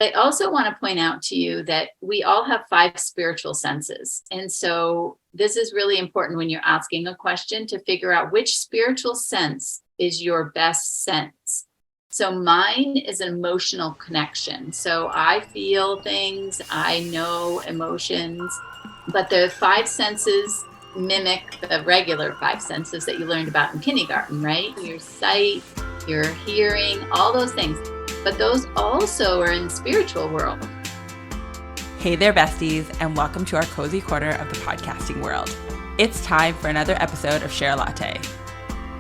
I also want to point out to you that we all have 5 spiritual senses. And so this is really important when you're asking a question to figure out which spiritual sense is your best sense. So mine is an emotional connection. So I feel things, I know emotions, but the 5 senses mimic the regular 5 senses that you learned about in kindergarten, right? Your sight, your hearing, all those things. But those also are in the spiritual world. Hey there, besties, and welcome to our cozy corner of the podcasting world. It's time for another episode of Share a Latte.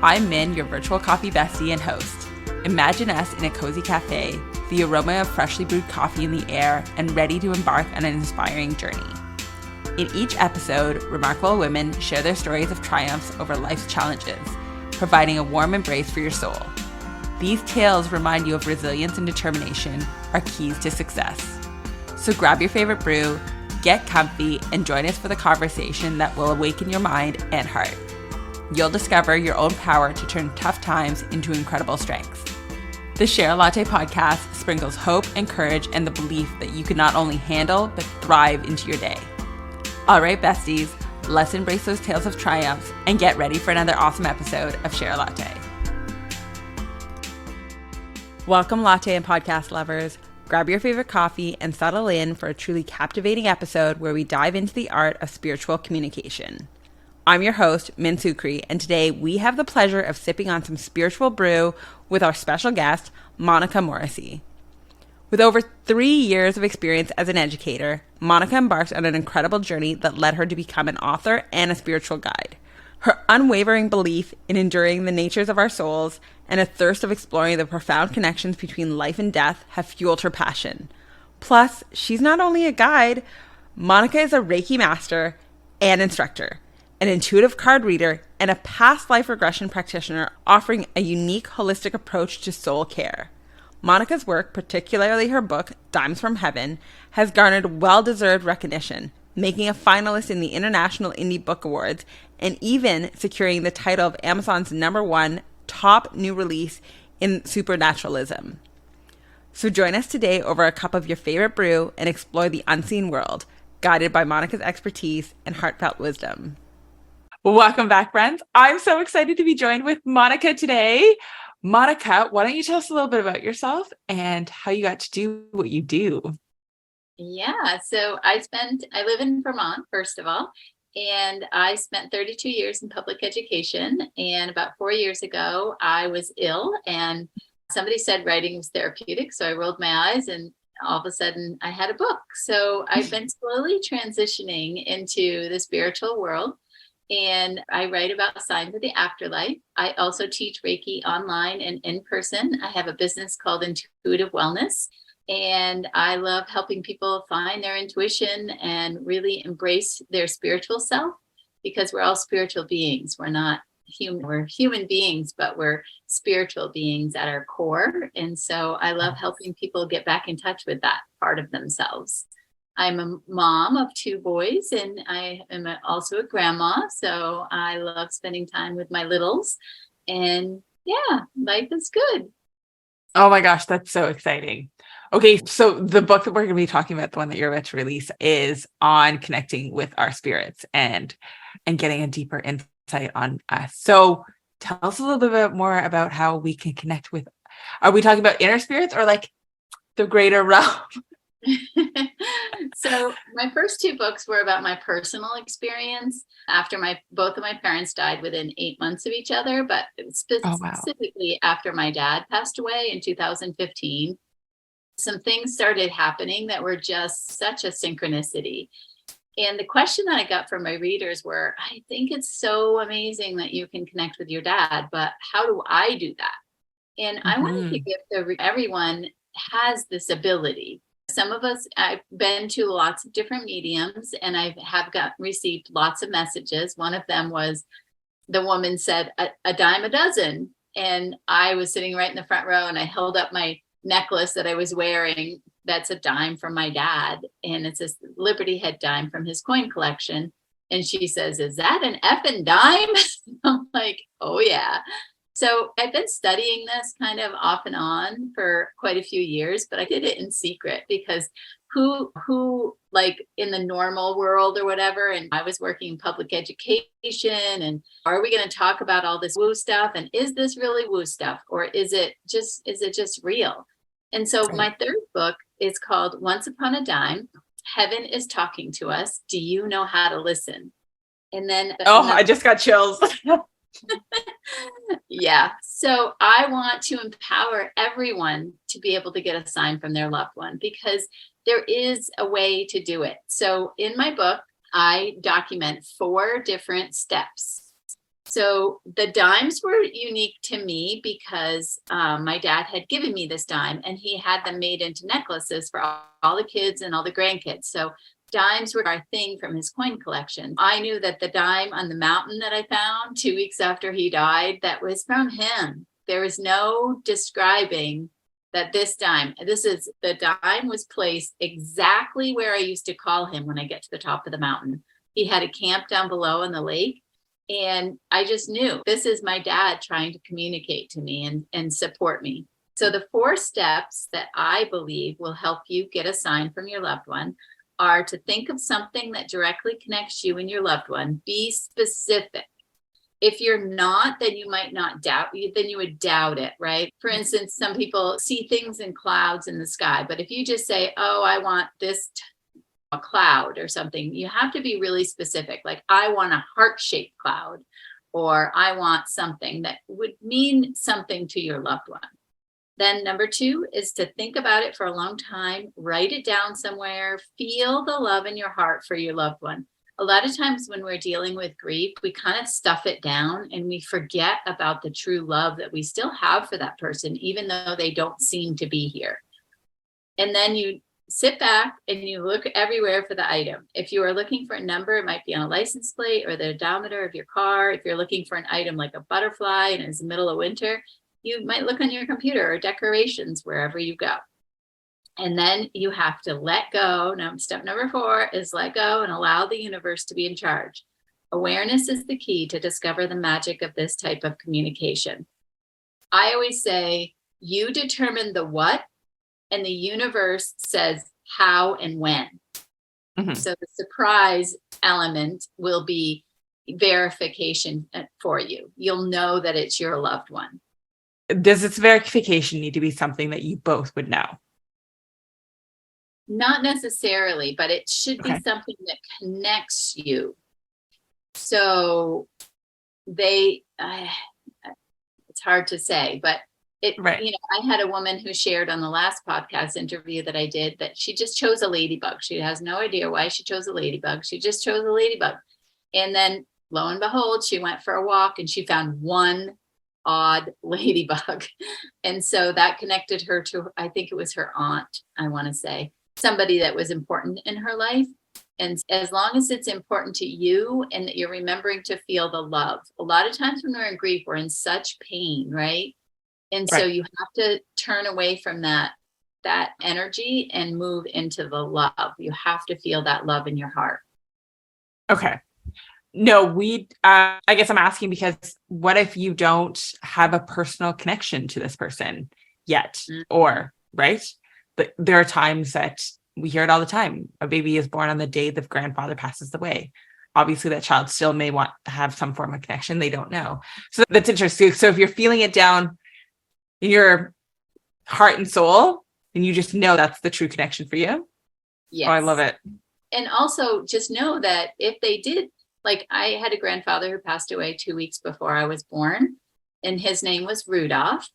I'm Min, your virtual coffee bestie and host. Imagine us in a cozy cafe, the aroma of freshly brewed coffee in the air, and ready to embark on an inspiring journey. In each episode, remarkable women share their stories of triumphs over life's challenges, providing a warm embrace for your soul. These tales remind you of resilience and determination are keys to success. So grab your favorite brew, get comfy, and join us for the conversation that will awaken your mind and heart. You'll discover your own power to turn tough times into incredible strengths. The Share a Latte podcast sprinkles hope and courage and the belief that you can not only handle, but thrive into your day. All right, besties, let's embrace those tales of triumphs and get ready for another awesome episode of Share a Latte. Welcome, latte and podcast lovers. Grab your favorite coffee and settle in for a truly captivating episode where we dive into the art of spiritual communication. I'm your host, Min Sukree, and today we have the pleasure of sipping on some spiritual brew with our special guest, Monica Morrissey. With over 3 years of experience as an educator, Monica embarked on an incredible journey that led her to become an author and a spiritual guide. Her unwavering belief in enduring the natures of our souls and a thirst of exploring the profound connections between life and death have fueled her passion. Plus, she's not only a guide, Monica is a Reiki Master and Instructor, an intuitive card reader, and a Past Life Regression practitioner offering a unique holistic approach to soul care. Monica's work, particularly her book, Dimes from Heaven, has garnered well-deserved recognition, making a finalist in the International Indie Book Awards, and even securing the title of Amazon's #1 top new release in supernaturalism. So join us today over a cup of your favorite brew and explore the unseen world, guided by Monica's expertise and heartfelt wisdom. Welcome back, friends. I'm so excited to be joined with Monica today. Monica, why don't you tell us a little bit about yourself and how you got to do what you do? Yeah, so I live in Vermont, first of all, and I spent 32 years in public education. And about 4 years ago, I was ill and somebody said writing was therapeutic. So I rolled my eyes and all of a sudden I had a book. So I've been slowly transitioning into the spiritual world. And I write about signs of the afterlife. I also teach Reiki online and in person. I have a business called Intuitive Wellness. And I love helping people find their intuition and really embrace their spiritual self, because we're all spiritual beings. We're not human. We're human beings, but we're spiritual beings at our core. And so I love helping people get back in touch with that part of themselves. I'm a mom of 2 boys, and I am also a grandma. So I love spending time with my littles. And yeah, life is good. Oh my gosh, that's so exciting. Okay, so the book that we're going to be talking about, the one that you're about to release, is on connecting with our spirits and getting a deeper insight on us. So tell us a little bit more about how we can connect with, are we talking about inner spirits or like the greater realm? So my first 2 books were about my personal experience after both of my parents died within 8 months of each other, but specifically after my dad passed away in 2015. Some things started happening that were just such a synchronicity. And the question that I got from my readers were, I think it's so amazing that you can connect with your dad, but how do I do that? And I wanted to give everyone has this ability. Some of us, I've been to lots of different mediums and I have received lots of messages. One of them was, the woman said, a dime a dozen. And I was sitting right in the front row and I held up my necklace that I was wearing. That's a dime from my dad. And it's a Liberty Head dime from his coin collection. And she says, is that an effing dime? I'm like, oh yeah. So I've been studying this kind of off and on for quite a few years, but I did it in secret because who like in the normal world or whatever, and I was working in public education, and are we going to talk about all this woo stuff, and is this really woo stuff, or is it just real? And so my third book is called Once Upon a Dime, Heaven is Talking to Us. Do you know how to listen? And then I just got chills. Yeah. So I want to empower everyone to be able to get a sign from their loved one, because there is a way to do it. So in my book, I document 4 different steps. So the dimes were unique to me because my dad had given me this dime, and he had them made into necklaces for all the kids and all the grandkids. So dimes were our thing from his coin collection. I knew that the dime on the mountain that I found 2 weeks after he died, that was from him. There was no describing that the dime was placed exactly where I used to call him when I get to the top of the mountain. He had a camp down below in the lake. And I just knew this is my dad trying to communicate to me and support me. So the 4 steps that I believe will help you get a sign from your loved one are to think of something that directly connects you and your loved one. Be specific. If you're not, then you might not doubt you, then you would doubt it, right? For instance, some people see things in clouds in the sky, but if you just say, oh, I want this a cloud or something, you have to be really specific. Like, I want a heart-shaped cloud, or I want something that would mean something to your loved one. Then number 2 is to think about it for a long time, write it down somewhere, feel the love in your heart for your loved one. A lot of times when we're dealing with grief, we kind of stuff it down and we forget about the true love that we still have for that person, even though they don't seem to be here. And then you sit back and you look everywhere for the item. If you are looking for a number, it might be on a license plate or the odometer of your car. If you're looking for an item like a butterfly and it's the middle of winter, you might look on your computer or decorations wherever you go. And then you have to let go. Now, step number 4 is let go and allow the universe to be in charge. Awareness is the key to discover the magic of this type of communication. I always say, you determine the what, and the universe says how and when. Mm-hmm. So the surprise element will be verification for you. You'll know that it's your loved one. Does this verification need to be something that you both would know? Not necessarily, but it should be something that connects you. So it's hard to say, but I had a woman who shared on the last podcast interview that I did that she just chose a ladybug. She has no idea why she chose a ladybug. She just chose a ladybug. And then lo and behold, she went for a walk and she found one odd ladybug. And so that connected her to, I think it was her aunt, I want to say, somebody that was important in her life. And as long as it's important to you and that you're remembering to feel the love, a lot of times when we're in grief, we're in such pain, right? And so you have to turn away from that energy and move into the love. You have to feel that love in your heart. Okay. No, I guess I'm asking because what if you don't have a personal connection to this person yet? Mm-hmm. Or, right? But there are times that we hear it all the time. A baby is born on the day the grandfather passes away. Obviously, that child still may want to have some form of connection. They don't know. So that's interesting. So if you're feeling it down in your heart and soul, then you just know that's the true connection for you. Yes. Oh, I love it. And also just know that if they did, like I had a grandfather who passed away 2 weeks before I was born, and his name was Rudolph.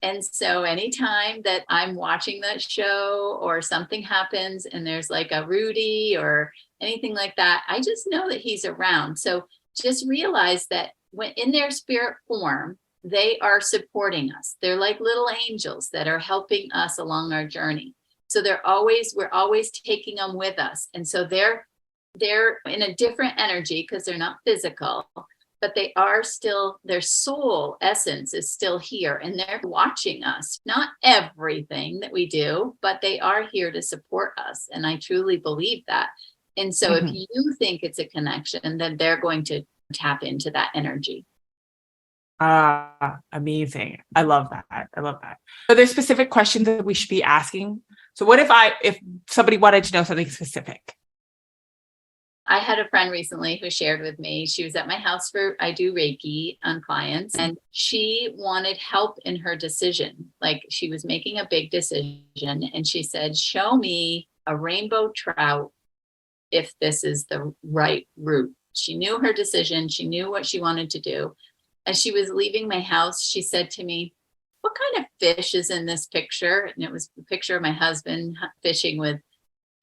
And so anytime that I'm watching that show or something happens and there's like a Rudy or anything like that, I just know that he's around. So just realize that when in their spirit form, they are supporting us. They're like little angels that are helping us along our journey. So we're always taking them with us. And so they're in a different energy because they're not physical, but they are still, their soul essence is still here and they're watching us. Not everything that we do, but they are here to support us. And I truly believe that. And so if you think it's a connection, then they're going to tap into that energy. Amazing. I love that. I love that. Are there specific questions that we should be asking? So what if somebody wanted to know something specific? I had a friend recently who shared with me, she was at my house I do Reiki on clients, and she wanted help in her decision. Like she was making a big decision and she said, show me a rainbow trout if this is the right route. She knew her decision. She knew what she wanted to do. As she was leaving my house, she said to me, what kind of fish is in this picture? And it was a picture of my husband fishing with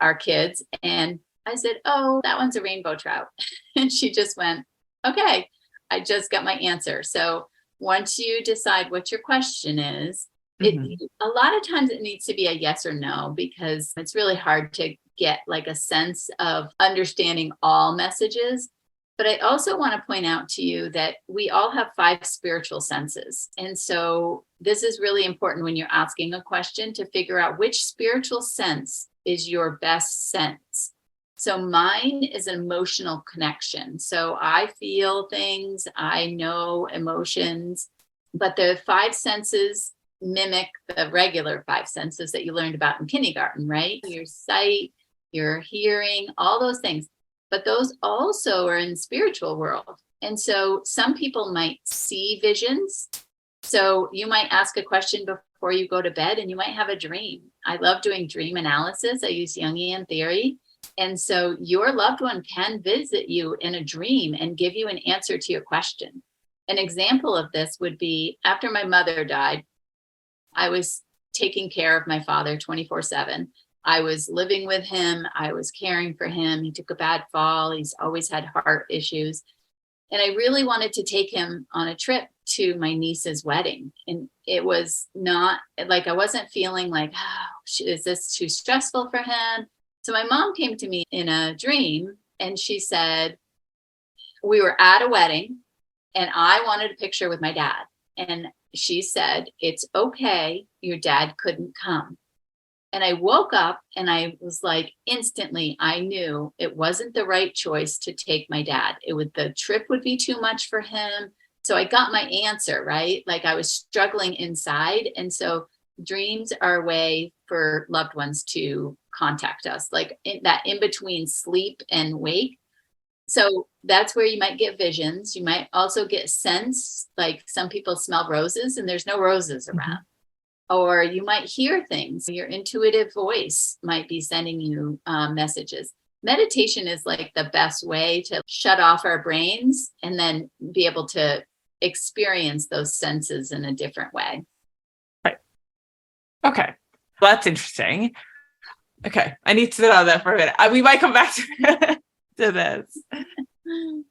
our kids. And I said, oh, that one's a rainbow trout. And she just went, okay, I just got my answer. So once you decide what your question is, a lot of times it needs to be a yes or no, because it's really hard to get like a sense of understanding all messages. But I also want to point out to you that we all have 5 spiritual senses. And so this is really important when you're asking a question to figure out which spiritual sense is your best sense. So mine is an emotional connection. So I feel things, I know emotions, but the 5 senses mimic the regular 5 senses that you learned about in kindergarten, right? Your sight, your hearing, all those things. But those also are in the spiritual world. And so some people might see visions. So you might ask a question before you go to bed and you might have a dream. I love doing dream analysis. I use Jungian theory. And so your loved one can visit you in a dream and give you an answer to your question. An example of this would be after my mother died, I was taking care of my father 24/7. I was living with him. I was caring for him. He took a bad fall. He's always had heart issues. And I really wanted to take him on a trip to my niece's wedding. And it was not like, I wasn't feeling like, oh, is this too stressful for him? So my mom came to me in a dream and she said, we were at a wedding and I wanted a picture with my dad. And she said, it's okay, your dad couldn't come. And I woke up and I was like, instantly, I knew it wasn't the right choice to take my dad. The trip would be too much for him. So I got my answer, right? Like I was struggling inside. And so dreams are a way for loved ones to contact us, like in between sleep and wake. So that's where you might get visions. You might also get sense, like some people smell roses and there's no roses around. Or you might hear things. Your intuitive voice might be sending you messages. Meditation is like the best way to shut off our brains and then be able to experience those senses in a different way. Right. Okay. Well, that's interesting. Okay. I need to sit on that for a minute. We might come back to this.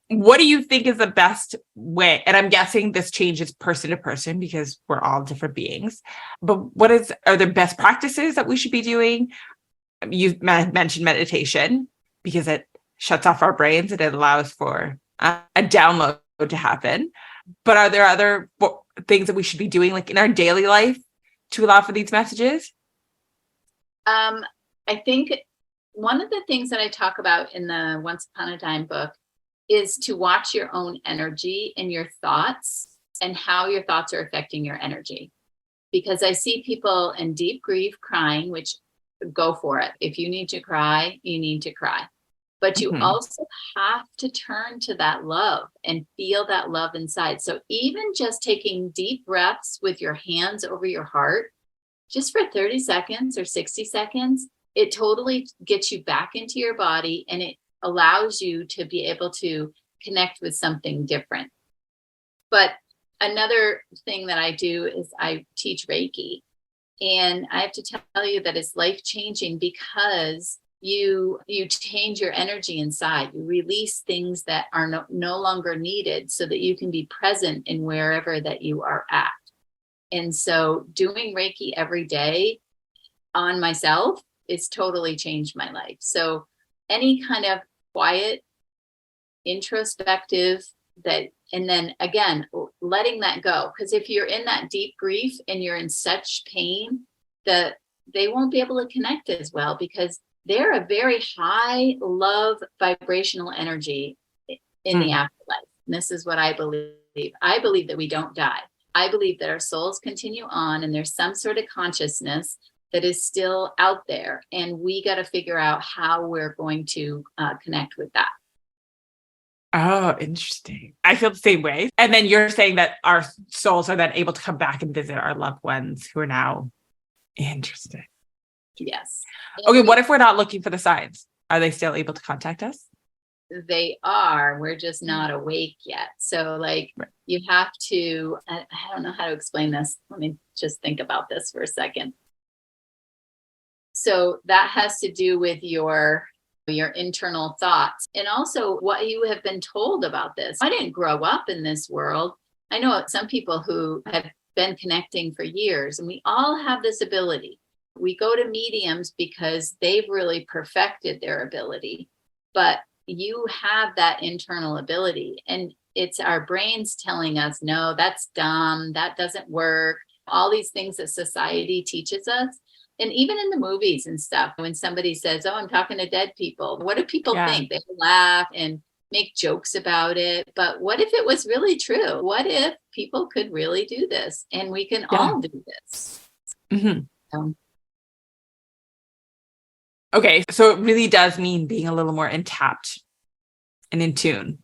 What do you think is the best way? And I'm guessing this changes person to person because we're all different beings. But are there best practices that we should be doing? You mentioned meditation because it shuts off our brains and it allows for a download to happen. But are there other things that we should be doing like in our daily life to allow for these messages? I think one of the things that I talk about in the Once Upon a Time book is to watch your own energy and your thoughts and how your thoughts are affecting your energy. Because I see people in deep grief crying, which go for it. If you need to cry, you need to cry. But you also have to turn to that love and feel that love inside. So even just taking deep breaths with your hands over your heart, just for 30 seconds or 60 seconds, it totally gets you back into your body and it allows you to be able to connect with something different. But another thing that I do is I teach Reiki. And I have to tell you that it's life-changing because you change your energy inside. You release things that are no longer needed so that you can be present in wherever that you are at. And so doing Reiki every day on myself it's totally changed my life. So any kind of quiet, introspective and then again, letting that go. Because if you're in that deep grief and you're in such pain, that they won't be able to connect as well because they're a very high love vibrational energy in the afterlife. And this is what I believe. I believe that we don't die. I believe that our souls continue on and there's some sort of consciousness that is still out there. And we got to figure out how we're going to connect with that. Oh, interesting. I feel the same way. And then you're saying that our souls are then able to come back and visit our loved ones who are now interesting. Yes. Okay, what if we're not looking for the signs? Are they still able to contact us? They are. We're just not awake yet. So like you have to, I don't know how to explain this. Let me just think about this for a second. So that has to do with your internal thoughts and also what you have been told about this. I didn't grow up in this world. I know some people who have been connecting for years, and we all have this ability. We go to mediums because they've really perfected their ability, but you have that internal ability, and it's our brains telling us, no, that's dumb. That doesn't work. All these things that society teaches us. And even in the movies and stuff, when somebody says, oh, I'm talking to dead people, what do people think? They laugh and make jokes about it. But what if it was really true? What if people could really do this? And we can all do this. Mm-hmm. Okay, so it really does mean being a little more tapped and in tune.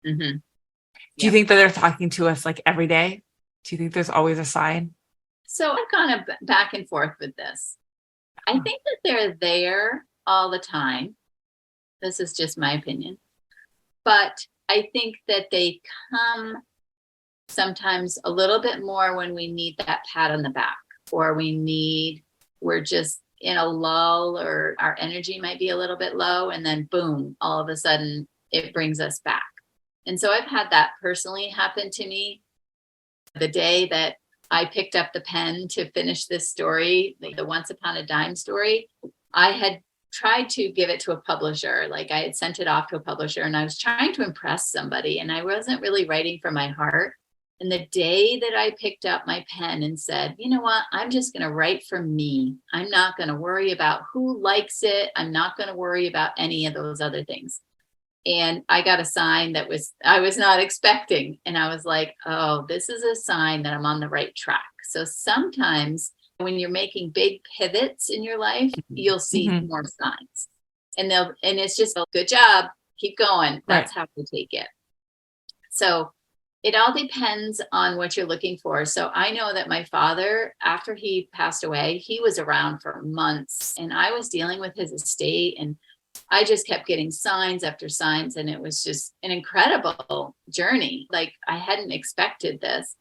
Mm-hmm. Do you think that they're talking to us like every day? Do you think there's always a sign? So I've gone back and forth with this. I think that they're there all the time. This is just my opinion. But I think that they come sometimes a little bit more when we need that pat on the back, or we're just in a lull, or our energy might be a little bit low, and then boom, all of a sudden it brings us back. And so I've had that personally happen to me. The day that I picked up the pen to finish this story, the Once Upon a Dime story, I had tried to give it to a publisher. Like I had sent it off to a publisher and I was trying to impress somebody, and I wasn't really writing from my heart. And the day that I picked up my pen and said, you know what, I'm just going to write for me. I'm not going to worry about who likes it. I'm not going to worry about any of those other things. And I got a sign that I was not expecting. And I was like, oh, this is a sign that I'm on the right track. So sometimes when you're making big pivots in your life, you'll see more signs. And it's just a good job. Keep going. That's how to take it. So it all depends on what you're looking for. So I know that my father, after he passed away, he was around for months, and I was dealing with his estate, and I just kept getting signs after signs, and it was just an incredible journey. Like I hadn't expected this.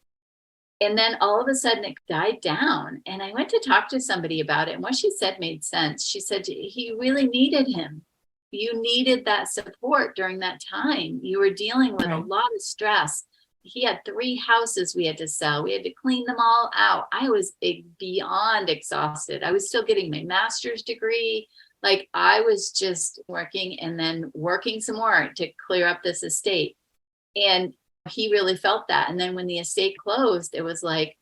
And then all of a sudden it died down, and I went to talk to somebody about it. And what she said made sense. She said, he really needed him. You needed that support during that time. You were dealing with a lot of stress. He had 3 houses we had to sell. We had to clean them all out. I was beyond exhausted. I was still getting my master's degree. Like I was just working and then working some more to clear up this estate. And he really felt that. And then when the estate closed, it was like,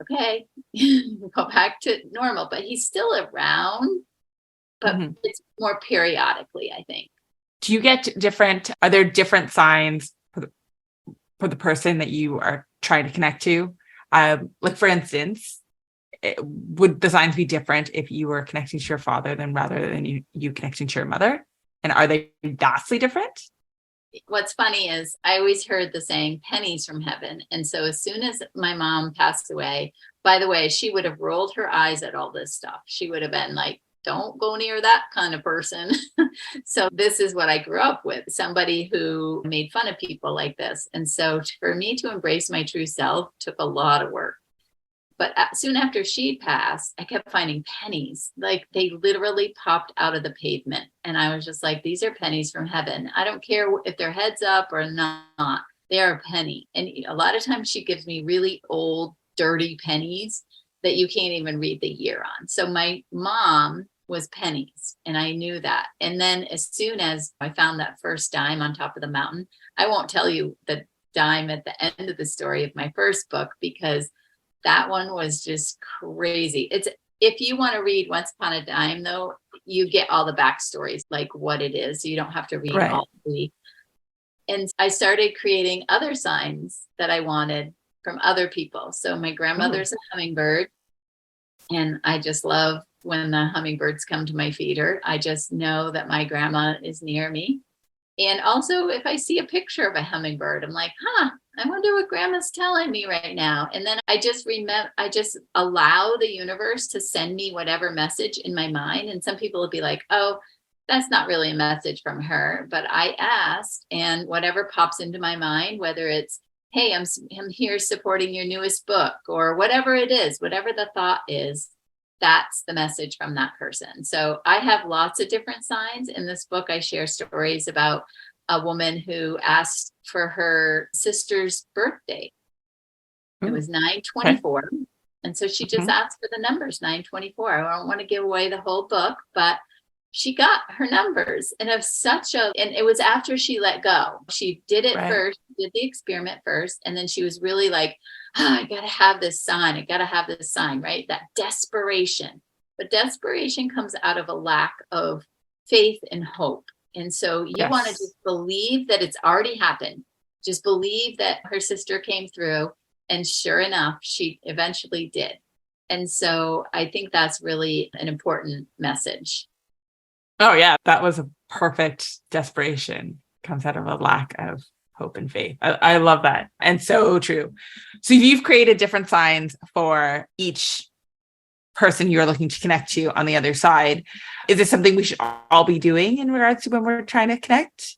okay, go back to normal. But he's still around, but it's more periodically, I think. Do you get are there different signs for the person that you are trying to connect to? Like for instance, would the signs be different if you were connecting to your father rather than you connecting to your mother? And are they vastly different? What's funny is I always heard the saying pennies from heaven. And so as soon as my mom passed away, by the way, she would have rolled her eyes at all this stuff. She would have been like, don't go near that kind of person. So this is what I grew up with, somebody who made fun of people like this. And so for me to embrace my true self took a lot of work. But soon after she passed, I kept finding pennies. Like they literally popped out of the pavement. And I was just like, these are pennies from heaven. I don't care if they're heads up or not. They are a penny. And a lot of times she gives me really old, dirty pennies that you can't even read the year on. So my mom was pennies, and I knew that. And then as soon as I found that first dime on top of the mountain, I won't tell you the dime at the end of the story of my first book, because that one was just crazy. If you want to read Once Upon a Dime, though, you get all the backstories, like what it is. So you don't have to read all the. And I started creating other signs that I wanted from other people. So my grandmother's a hummingbird, and I just love when the hummingbirds come to my feeder. I just know that my grandma is near me. And also, if I see a picture of a hummingbird, I'm like, I wonder what grandma's telling me right now. And then I just allow the universe to send me whatever message in my mind. And some people will be like, oh, that's not really a message from her. But I asked, and whatever pops into my mind, whether it's, hey, I'm here supporting your newest book, or whatever it is, whatever the thought is, that's the message from that person. So I have lots of different signs. In this book, I share stories about a woman who asked for her sister's birthday. It was 9/24. Okay. And so she just asked for the numbers 9/24. I don't want to give away the whole book, but she got her numbers. And it was after she let go. She did it first, did the experiment first. And then she was really like, I got to have this sign. I got to have this sign, right? That desperation. But desperation comes out of a lack of faith and hope. And so you want to just believe that it's already happened. Just believe that her sister came through. And sure enough, she eventually did. And so I think that's really an important message. Oh, yeah. That was a perfect desperation. Comes out of a lack of hope and faith. I love that. And so true. So you've created different signs for each person you're looking to connect to on the other side. Is this something we should all be doing in regards to when we're trying to connect?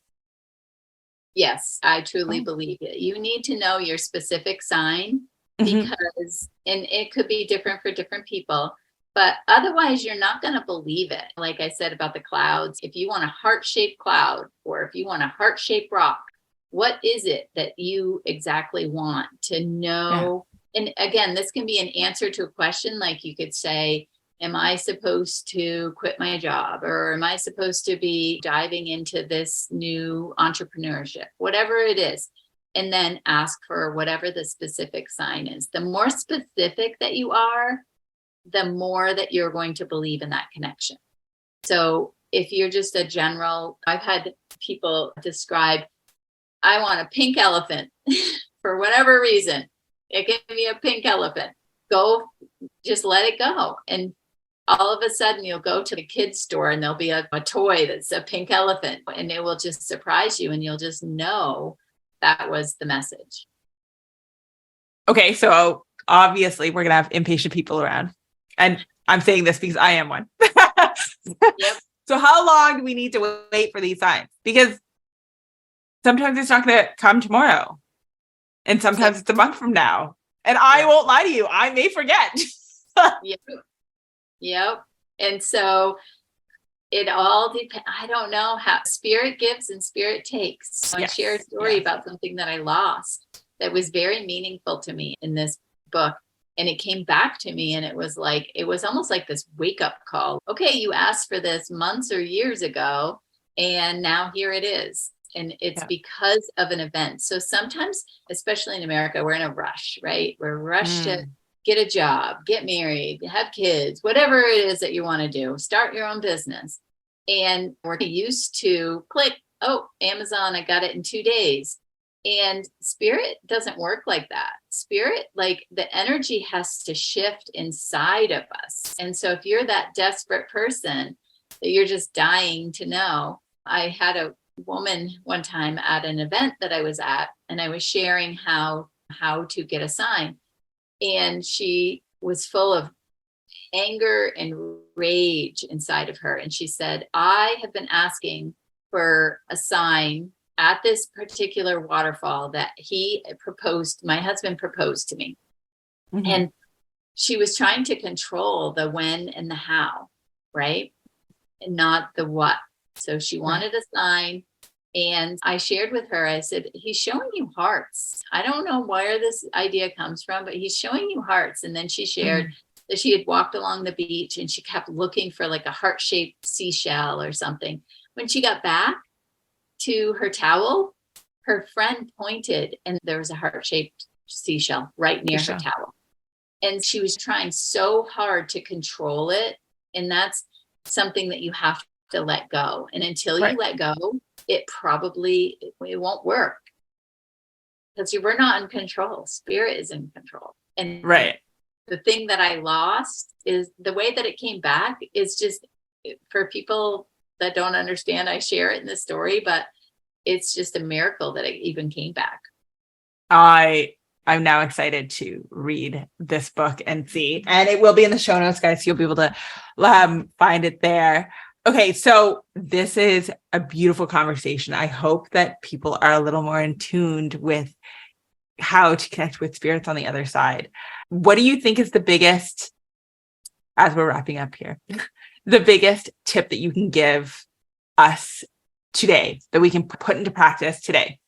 Yes, I truly believe it. You need to know your specific sign because, and it could be different for different people, but otherwise you're not going to believe it. Like I said about the clouds, if you want a heart-shaped cloud, or if you want a heart-shaped rock, what is it that you exactly want to know? Yeah. And again, this can be an answer to a question. Like you could say, am I supposed to quit my job? Or am I supposed to be diving into this new entrepreneurship? Whatever it is. And then ask for whatever the specific sign is. The more specific that you are, the more that you're going to believe in that connection. So if you're just a general, I've had people describe, I want a pink elephant for whatever reason. It can be a pink elephant. Go, just let it go. And all of a sudden you'll go to the kids store and there'll be a toy that's a pink elephant, and it will just surprise you, and you'll just know that was the message. Okay. So obviously we're going to have impatient people around, and I'm saying this because I am one. Yep. So how long do we need to wait for these signs? Because sometimes it's not going to come tomorrow. And sometimes it's a month from now. And I won't lie to you, I may forget. Yep. And so it all depends. I don't know how spirit gives and spirit takes. So I share a story about something that I lost that was very meaningful to me in this book. And it came back to me, and it was almost like this wake up call. Okay, you asked for this months or years ago, and now here it is. And it's because of an event. So sometimes, especially in America, we're in a rush, right? We're rushed to get a job, get married, have kids, whatever it is that you want to do, start your own business. And we're used to click, oh, Amazon, I got it in 2 days. And spirit doesn't work like that. Spirit, like the energy has to shift inside of us. And so if you're that desperate person that you're just dying to know, I had a woman one time at an event that I was at, and I was sharing how to get a sign. And she was full of anger and rage inside of her. And she said, I have been asking for a sign at this particular waterfall that my husband proposed to me. Mm-hmm. And she was trying to control the when and the how, right? And not the what. So she wanted a sign. And I shared with her, I said, he's showing you hearts. I don't know where this idea comes from, but he's showing you hearts. And then she shared that she had walked along the beach and she kept looking for like a heart-shaped seashell or something. When she got back to her towel, her friend pointed and there was a heart-shaped seashell right near her towel. And she was trying so hard to control it. And that's something that you have to let go. And until Right. you let go, it won't work, because we're not in control. Spirit is in control. And Right. the thing that I lost is the way that it came back is just, for people that don't understand, I share it in the story, but it's just a miracle that it even came back. I'm now excited to read this book and see, and it will be in the show notes, guys. So you'll be able to find it there. Okay. So this is a beautiful conversation. I hope that people are a little more in tuned with how to connect with spirits on the other side. What do you think is the biggest, as we're wrapping up here, the biggest tip that you can give us today that we can put into practice today?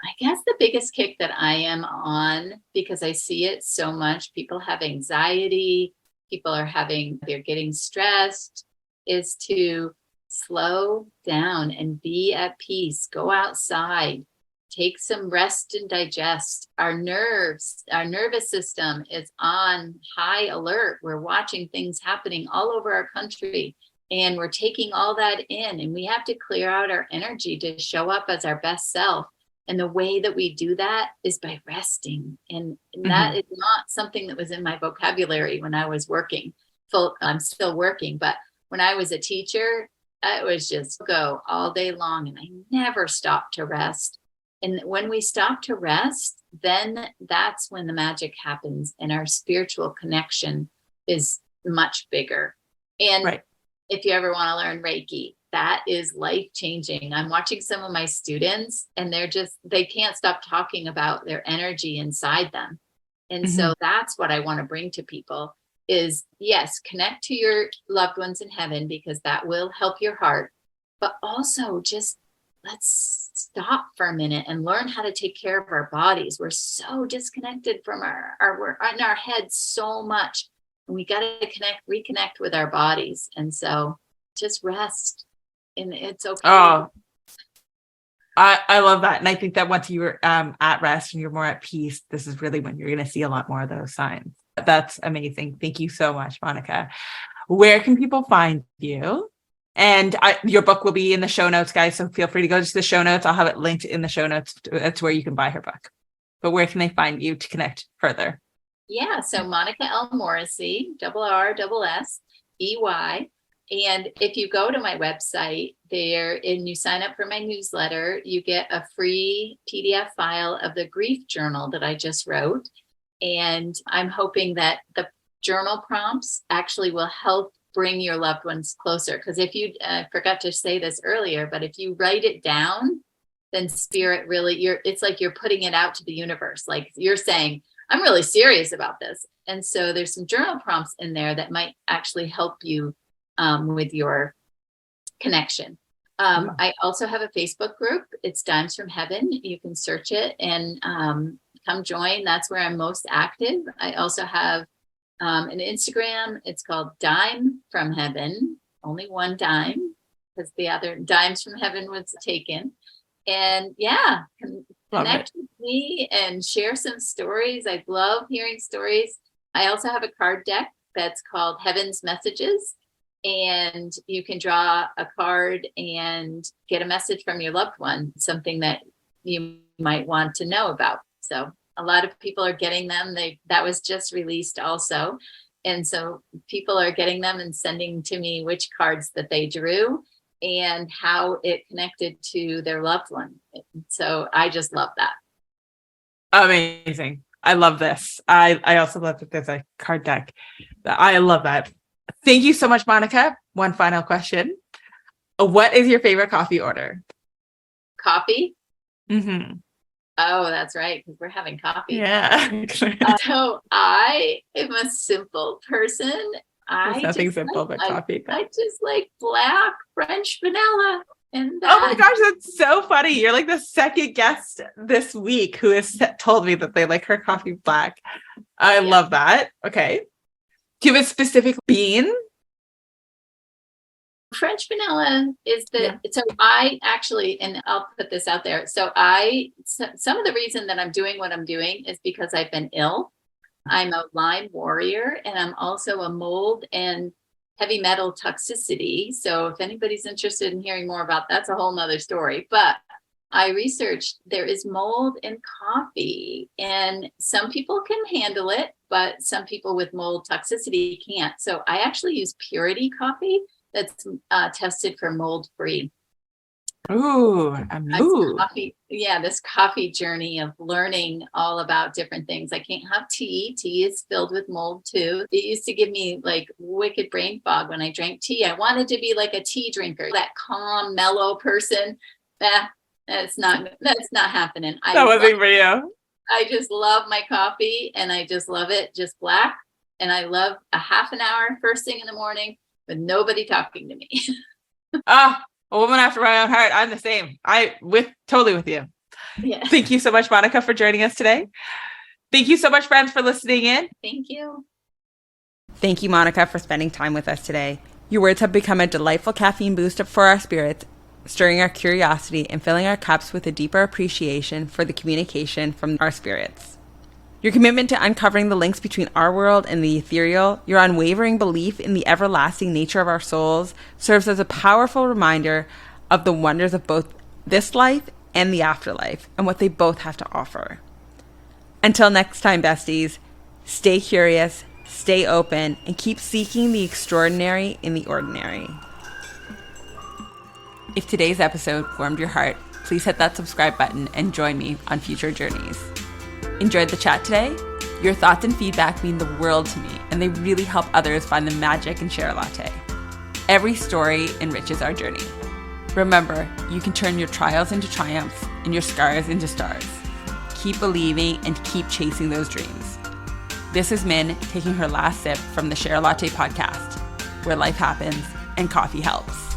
I guess the biggest kick that I am on, because I see it so much, people have anxiety, they're getting stressed, is to slow down and be at peace. Go outside, take some rest and digest. Our nerves, our nervous system is on high alert. We're watching things happening all over our country, and we're taking all that in, and we have to clear out our energy to show up as our best self. And the way that we do that is by resting. And that is not something that was in my vocabulary when I was working. I'm still working, but when I was a teacher, it was just go all day long, and I never stopped to rest. And when we stop to rest, then that's when the magic happens, and our spiritual connection is much bigger. And if you ever want to learn Reiki, that is life-changing. I'm watching some of my students, and they can't stop talking about their energy inside them. And so that's what I want to bring to people is, yes, connect to your loved ones in heaven, because that will help your heart, but also just let's stop for a minute and learn how to take care of our bodies. We're so disconnected from we're in our heads so much, and we got to reconnect with our bodies. And so just rest. And it's okay. Oh, I love that. And I think that once you're at rest and you're more at peace, this is really when you're going to see a lot more of those signs. That's amazing. Thank you so much, Monica. Where can people find you? And your book will be in the show notes, guys. So feel free to go to the show notes. I'll have it linked in the show notes. That's where you can buy her book. But where can they find you to connect further? Yeah. So Monica L. Morrissey, RRSSEY. And if you go to my website there and you sign up for my newsletter, you get a free PDF file of the grief journal that I just wrote. And I'm hoping that the journal prompts actually will help bring your loved ones closer. Because if you forgot to say this earlier, but if you write it down, then spirit really, it's like you're putting it out to the universe. Like you're saying, I'm really serious about this. And so there's some journal prompts in there that might actually help you with your connection. I also have a Facebook group. It's Dimes from Heaven. You can search it and come join. That's where I'm most active. I also have an Instagram. It's called Dime from Heaven. Only one dime, because the other Dimes from Heaven was taken. And yeah, connect with me and share some stories. I love hearing stories. I also have a card deck that's called Heaven's Messages. And you can draw a card and get a message from your loved one, something that you might want to know about. So a lot of people are getting them. That was just released also. And so people are getting them and sending to me which cards that they drew and how it connected to their loved one. So I just love that. Amazing. I love this. I also love that there's a card deck. I love that. Thank you so much, Monica. One final question. What is your favorite coffee order? Coffee? Mm-hmm. Oh, that's right, because we're having coffee. Yeah. So I am a simple person. There's nothing simple but coffee. I just like black French vanilla. And oh my gosh, that's so funny. You're like the second guest this week who has told me that they like her coffee black. I love that. Okay. Do you have a specific bean? French vanilla is so I actually, and I'll put this out there. So some of the reason that I'm doing what I'm doing is because I've been ill. I'm a Lyme warrior, and I'm also a mold and heavy metal toxicity. So if anybody's interested in hearing more about that's a whole nother story. But I researched there is mold in coffee, and some people can handle it, but some people with mold toxicity can't. So I actually use Purity coffee that's tested for mold free. Ooh, This coffee journey of learning all about different things. I can't have tea. Tea is filled with mold too. It used to give me like wicked brain fog when I drank tea. I wanted to be like a tea drinker, that calm, mellow person. That's not happening. That wasn't for you. I just love my coffee, and I just love it just black. And I love a half an hour first thing in the morning with nobody talking to me. A woman after my own heart. I'm the same. Totally with you. Yeah. Thank you so much, Monica, for joining us today. Thank you so much, friends, for listening in. Thank you. Thank you, Monica, for spending time with us today. Your words have become a delightful caffeine boost for our spirits, stirring our curiosity and filling our cups with a deeper appreciation for the communication from our spirits. Your commitment to uncovering the links between our world and the ethereal, your unwavering belief in the everlasting nature of our souls, serves as a powerful reminder of the wonders of both this life and the afterlife, and what they both have to offer. Until next time, besties, stay curious, stay open, and keep seeking the extraordinary in the ordinary. If today's episode warmed your heart, please hit that subscribe button and join me on future journeys. Enjoyed the chat today? Your thoughts and feedback mean the world to me, and they really help others find the magic in Share Latte. Every story enriches our journey. Remember, you can turn your trials into triumphs and your scars into stars. Keep believing and keep chasing those dreams. This is Min taking her last sip from the Share Latte podcast, where life happens and coffee helps.